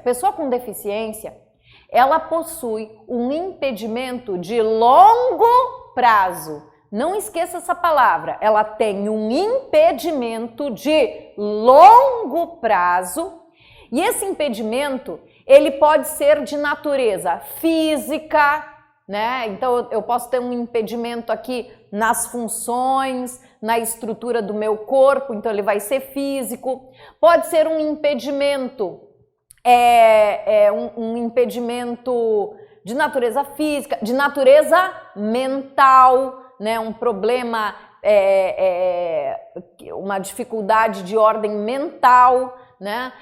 A pessoa com deficiência, ela possui um impedimento de longo prazo. Não esqueça essa palavra, ela tem um impedimento de longo prazo e esse impedimento, ele pode ser de natureza física, né? Então eu posso ter um impedimento aqui nas funções, na estrutura do meu corpo, então ele vai ser físico. Pode ser um impedimento, um impedimento de natureza física, de natureza mental, né, um problema, uma dificuldade de ordem mental, né?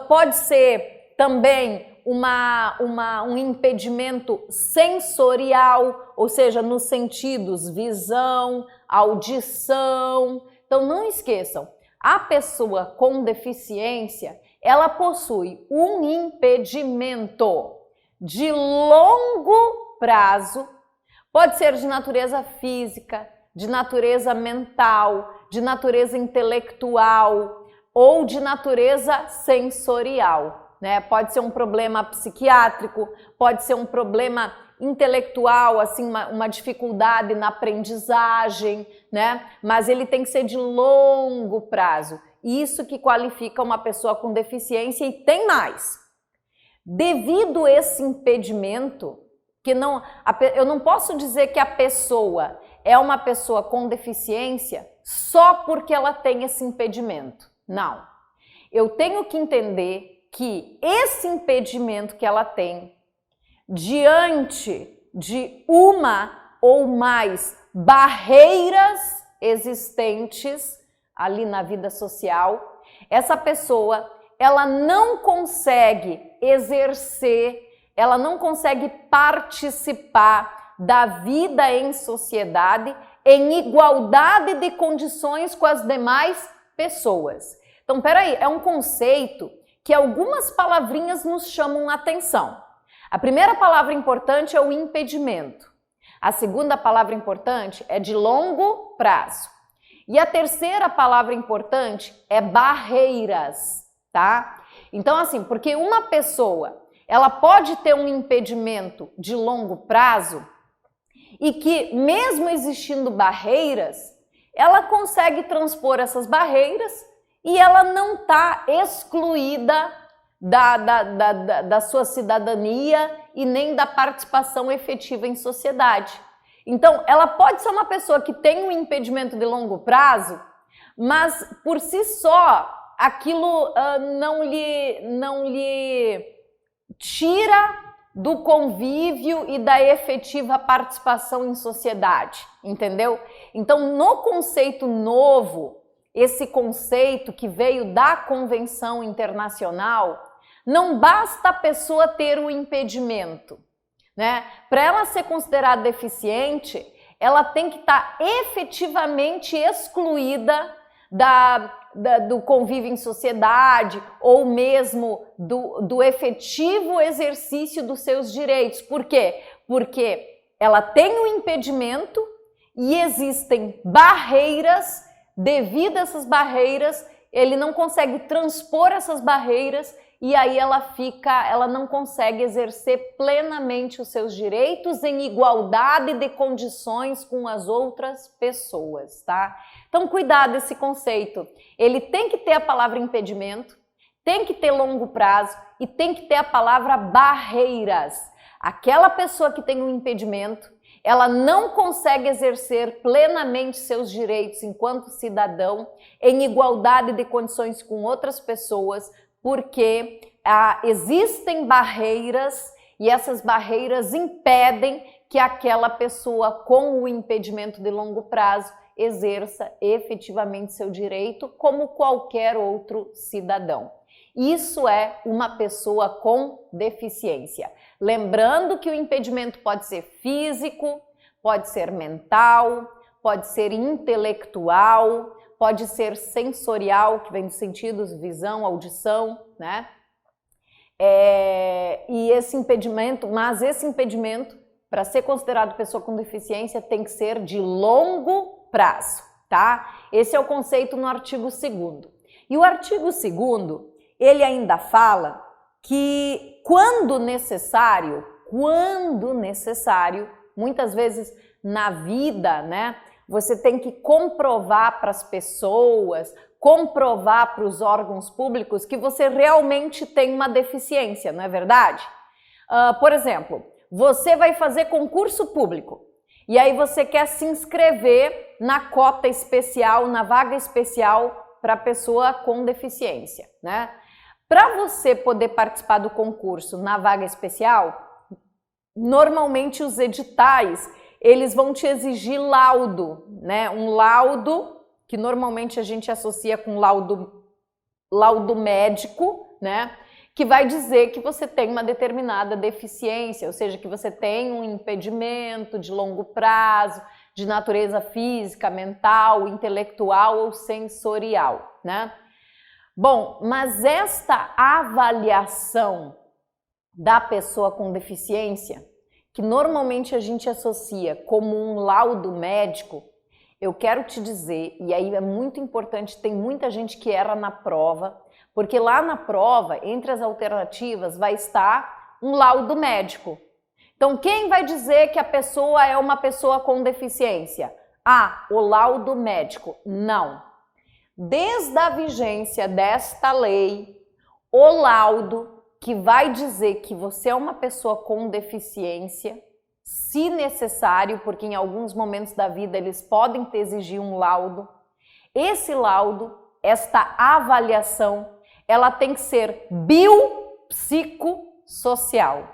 Pode ser também um impedimento sensorial, ou seja, nos sentidos visão, audição. Então não esqueçam, a pessoa com deficiência, ela possui um impedimento de longo prazo. Pode ser de natureza física, de natureza mental, de natureza intelectual ou de natureza sensorial, né? Pode ser um problema psiquiátrico, pode ser um problema intelectual, assim, uma dificuldade na aprendizagem, né? Mas ele tem que ser de longo prazo. Isso que qualifica uma pessoa com deficiência e tem mais. Devido a esse impedimento, eu não posso dizer que a pessoa é uma pessoa com deficiência só porque ela tem esse impedimento. Não. Eu tenho que entender que esse impedimento que ela tem, diante de uma ou mais barreiras existentes ali na vida social, essa pessoa, ela não consegue exercer, ela não consegue participar da vida em sociedade em igualdade de condições com as demais pessoas. Então, peraí, é um conceito que algumas palavrinhas nos chamam a atenção. A primeira palavra importante é o impedimento. A segunda palavra importante é de longo prazo. E a terceira palavra importante é barreiras, tá? Então, assim, porque uma pessoa, ela pode ter um impedimento de longo prazo e que, mesmo existindo barreiras, ela consegue transpor essas barreiras e ela não está excluída da sua cidadania e nem da participação efetiva em sociedade. Então, ela pode ser uma pessoa que tem um impedimento de longo prazo, mas por si só, aquilo não lhe tira do convívio e da efetiva participação em sociedade, entendeu? Então, no conceito novo, esse conceito que veio da Convenção Internacional, não basta a pessoa ter o impedimento, né? Para ela ser considerada deficiente, ela tem que estar efetivamente excluída do convívio em sociedade ou mesmo do efetivo exercício dos seus direitos. Por quê? Porque ela tem um impedimento e existem barreiras. Devido a essas barreiras, ele não consegue transpor essas barreiras e aí ela não consegue exercer plenamente os seus direitos em igualdade de condições com as outras pessoas, tá? Então, cuidado esse conceito. Ele tem que ter a palavra impedimento, tem que ter longo prazo e tem que ter a palavra barreiras. Aquela pessoa que tem um impedimento, ela não consegue exercer plenamente seus direitos enquanto cidadão em igualdade de condições com outras pessoas, porque existem barreiras e essas barreiras impedem que aquela pessoa com o impedimento de longo prazo exerça efetivamente seu direito como qualquer outro cidadão. Isso é uma pessoa com deficiência. Lembrando que o impedimento pode ser físico, pode ser mental, pode ser intelectual, pode ser sensorial, que vem dos sentidos, visão, audição, né? E esse impedimento, para ser considerado pessoa com deficiência, tem que ser de longo prazo, tá? Esse é o conceito no artigo 2º. E o artigo 2º, ele ainda fala que quando necessário, muitas vezes na vida, né, você tem que comprovar para as pessoas, comprovar para os órgãos públicos que você realmente tem uma deficiência, não é verdade? Por exemplo, você vai fazer concurso público e aí você quer se inscrever na cota especial, na vaga especial para pessoa com deficiência, né? Para você poder participar do concurso na vaga especial, normalmente os editais, eles vão te exigir laudo, né? Um laudo que normalmente a gente associa com laudo médico, né? Que vai dizer que você tem uma determinada deficiência, ou seja, que você tem um impedimento de longo prazo, de natureza física, mental, intelectual ou sensorial, né? Bom, mas esta avaliação da pessoa com deficiência, que normalmente a gente associa como um laudo médico, eu quero te dizer, e aí é muito importante, tem muita gente que erra na prova, porque lá na prova, entre as alternativas, vai estar um laudo médico. Então, quem vai dizer que a pessoa é uma pessoa com deficiência? Ah, o laudo médico. Não. Desde a vigência desta lei, o laudo que vai dizer que você é uma pessoa com deficiência, se necessário, porque em alguns momentos da vida eles podem te exigir um laudo, esse laudo, esta avaliação, ela tem que ser biopsicossocial.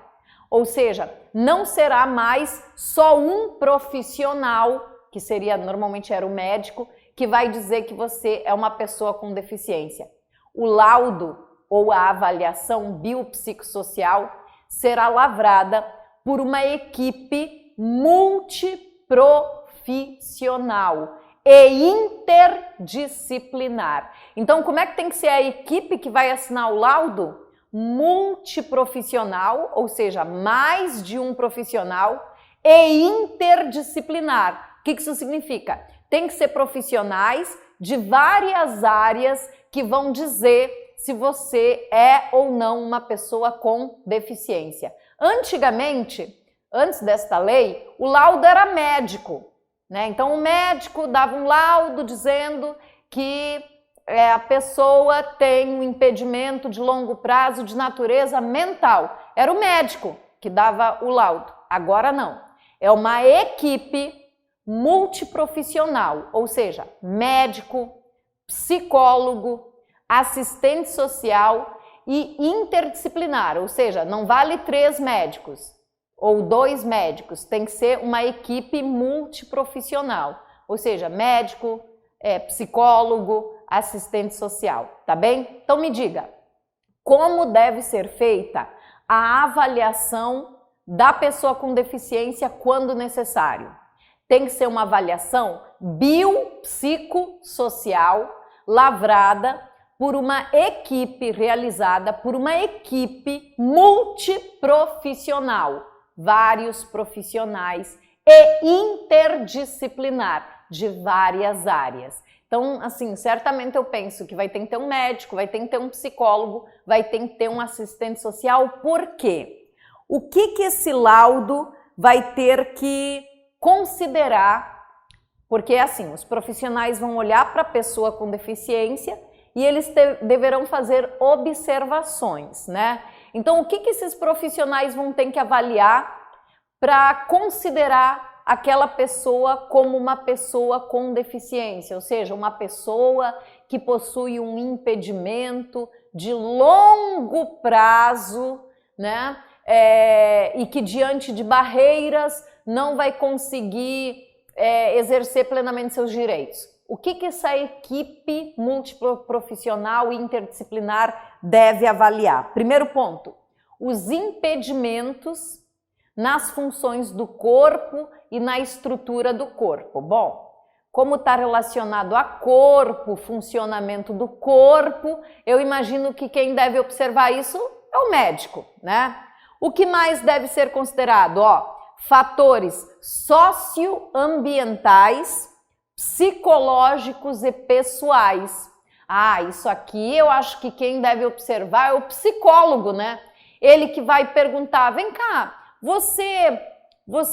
Ou seja, não será mais só um profissional, que seria, normalmente era o médico, que vai dizer que você é uma pessoa com deficiência. O laudo ou a avaliação biopsicossocial será lavrada por uma equipe multiprofissional e interdisciplinar. Então, como é que tem que ser a equipe que vai assinar o laudo? Multiprofissional, ou seja, mais de um profissional, e interdisciplinar. O que isso significa? Tem que ser profissionais de várias áreas que vão dizer se você é ou não uma pessoa com deficiência. Antigamente, antes desta lei, o laudo era médico, né? Então o médico dava um laudo dizendo que a pessoa tem um impedimento de longo prazo de natureza mental. Era o médico que dava o laudo. Agora não. É uma equipe multiprofissional, ou seja, médico, psicólogo, assistente social e interdisciplinar, ou seja, não vale 3 médicos ou 2 médicos, tem que ser uma equipe multiprofissional, ou seja, médico, psicólogo, assistente social, tá bem? Então me diga, como deve ser feita a avaliação da pessoa com deficiência quando necessário? Tem que ser uma avaliação biopsicossocial lavrada por uma equipe, realizada por uma equipe multiprofissional, vários profissionais e interdisciplinar de várias áreas. Então, assim, certamente eu penso que vai ter que ter um médico, vai ter que ter um psicólogo, vai ter que ter um assistente social. Por quê? O que esse laudo vai ter que considerar? Porque, assim, os profissionais vão olhar para a pessoa com deficiência e eles deverão fazer observações, né? Então, o que esses profissionais vão ter que avaliar para considerar aquela pessoa como uma pessoa com deficiência, ou seja, uma pessoa que possui um impedimento de longo prazo, né? E que diante de barreiras não vai conseguir exercer plenamente seus direitos. O que essa equipe multiprofissional e interdisciplinar deve avaliar? Primeiro ponto, os impedimentos nas funções do corpo e na estrutura do corpo. Bom, como está relacionado a corpo, funcionamento do corpo, eu imagino que quem deve observar isso é o médico, né? O que mais deve ser considerado? Fatores socioambientais, psicológicos e pessoais. Ah, isso aqui eu acho que quem deve observar é o psicólogo, né? Ele que vai perguntar, vem cá, você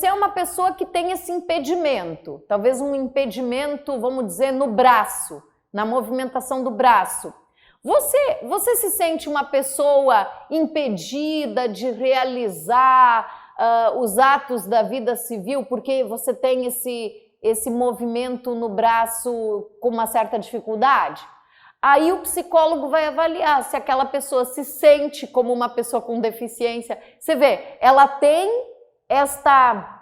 é uma pessoa que tem esse impedimento, talvez um impedimento, vamos dizer, no braço, na movimentação do braço. Você se sente uma pessoa impedida de realizar os atos da vida civil porque você tem esse movimento no braço com uma certa dificuldade? Aí o psicólogo vai avaliar se aquela pessoa se sente como uma pessoa com deficiência. Você vê, ela tem esta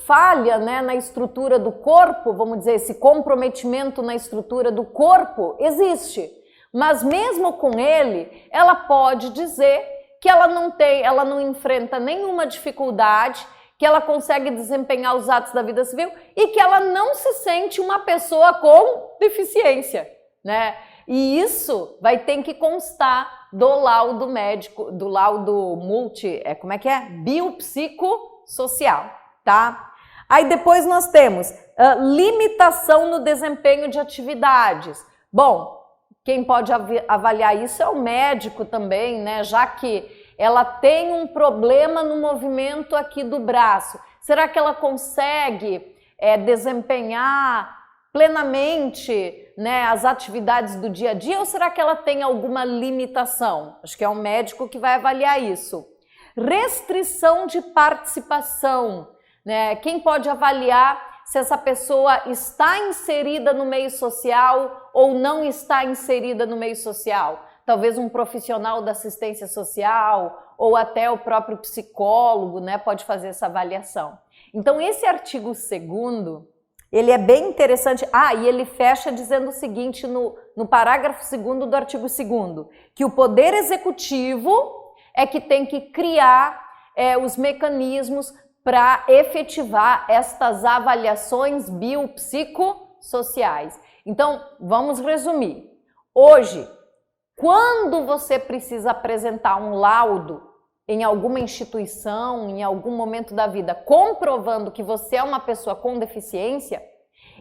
falha, né, na estrutura do corpo, vamos dizer, esse comprometimento na estrutura do corpo existe. Mas mesmo com ele, ela pode dizer que ela não enfrenta nenhuma dificuldade, que ela consegue desempenhar os atos da vida civil e que ela não se sente uma pessoa com deficiência, né? E isso vai ter que constar do laudo médico, do laudo biopsicossocial, tá? Aí depois nós temos limitação no desempenho de atividades. Bom, quem pode avaliar isso é o médico também, né? Já que ela tem um problema no movimento aqui do braço. Será que ela consegue desempenhar plenamente, né, as atividades do dia a dia, ou será que ela tem alguma limitação? Acho que é o médico que vai avaliar isso. Restrição de participação, né? Quem pode avaliar se essa pessoa está inserida no meio social ou não está inserida no meio social? Talvez um profissional da assistência social ou até o próprio psicólogo, né, pode fazer essa avaliação. Então esse artigo 2º, ele é bem interessante. E ele fecha dizendo o seguinte no parágrafo 2º do artigo 2º, que o Poder Executivo é que tem que criar os mecanismos para efetivar estas avaliações biopsicossociais. Então, vamos resumir. Hoje, quando você precisa apresentar um laudo em alguma instituição, em algum momento da vida, comprovando que você é uma pessoa com deficiência,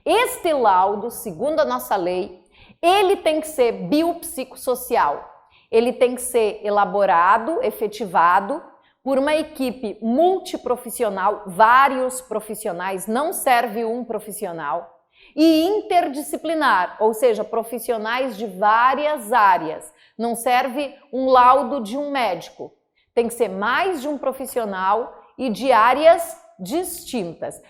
este laudo, segundo a nossa lei, ele tem que ser biopsicossocial. Ele tem que ser elaborado, efetivado por uma equipe multiprofissional, vários profissionais, não serve um profissional, e interdisciplinar, ou seja, profissionais de várias áreas. Não serve um laudo de um médico. Tem que ser mais de um profissional e de áreas distintas.